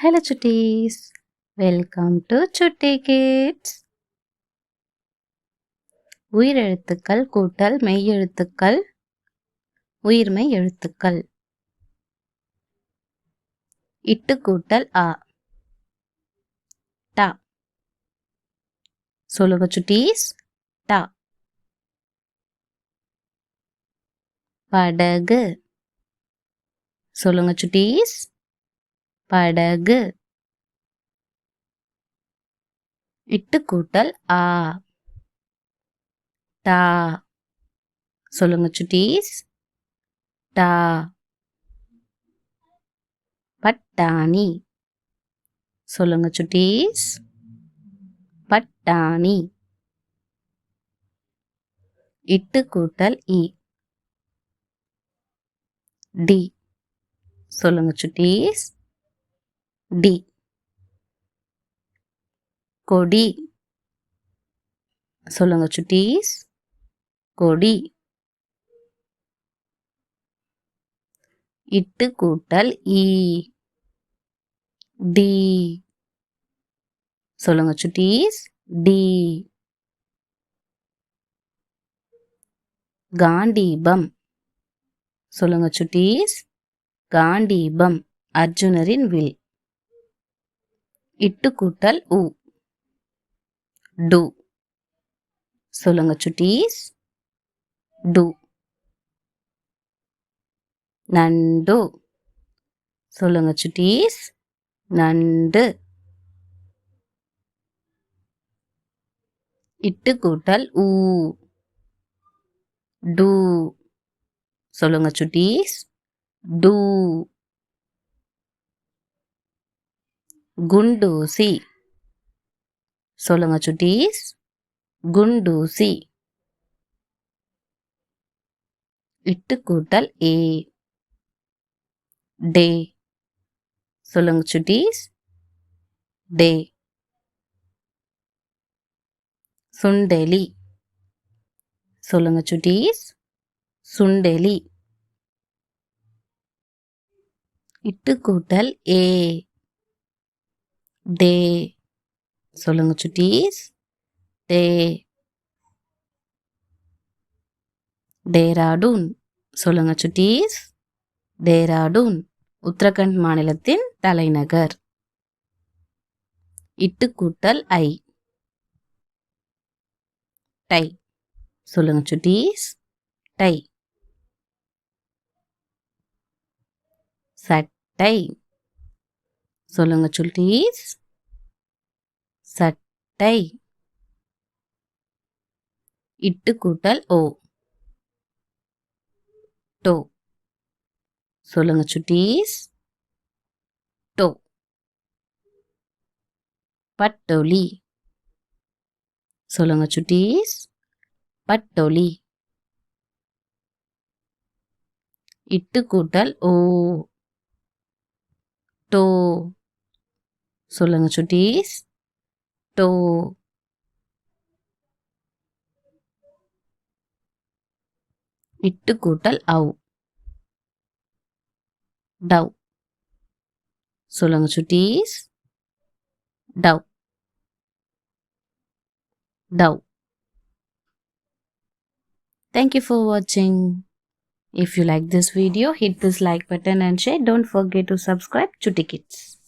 Hello chutties, welcome to Chutti Kids. உயிரெழுத்துக்கள் கூட்டல் மெய்யெழுத்துக்கள் உயிர்மெய் எழுத்துக்கள். இட்டு கூட்டல் ஆ டா. சொல்லுங்க சுட்டீஸ். டா. படகு. சொல்லுங்க சுட்டீஸ். படகு. இட்டு கூட்டல் ஆ டா. சொல்லுங்க சுட்டீஸ். டா. பட்டாணி. சொல்லுங்க சுட்டீஸ். பட்டாணி. இட்டு கூட்டல் இ டி. சொல்லுங்க சுட்டீஸ். டி. கொடி. சொல்லுங்க சுட்டீஸ். கொடி. இட்டு கூட்டல் ஈ டி. சொல்லுங்க சுட்டீஸ். டி. காண்டீபம். சொல்லுங்க சுட்டீஸ். காண்டீபம். அர்ஜுனரின் வில். இட்டு கூட்டல் உ டு. சொல்லுங்க சுட்டீஸ். டு. நண்டு. சொல்லுங்க சுட்டீஸ். நண்டு. இட்டு கூட்டல் ஊ டு. சொல்லுங்க சுட்டீஸ். டு. குண்டூசி. சொல்லுங்க சுட்டீஸ். குண்டூசி. இட்டு கூட்டல் ஏ டே. சொல்லுங்க சுட்டீஸ். டே. சுண்டெலி. சொல்லுங்க சுட்டீஸ். சுண்டெலி. இட்டு கூட்டல் ஏ டே. சொல்லுங்க சுட்டீஸ். டே. டேராடூன். சொல்லுங்க சுட்டீஸ். டேராடூன். உத்தரகண்ட் மாநிலத்தின் தலைநகர். இட்டு கூட்டல் ஐ டை. சொல்லுங்க சுட்டீஸ். டை. சட்டை. சொல்லுங்க சுட்டீஸ். சட்டை. இட்டு கூட்டல் ஓ டோ. சொல்லுங்க சுட்டீஸ். டோ. பட்டொலி. சொல்லுங்க சுட்டீஸ். பட்டொலி. இட்டு கூட்டல் ஓ டோ. சொல்லுங்க சுட்டீஸ். டோ. இட்டு கூட்டல் அவ் டவ். சொல்லுங்க சுட்டீஸ். Dove. Dove. Thank you for watching. If you like this video, hit this like button and share. Don't forget to subscribe Chutti Kids.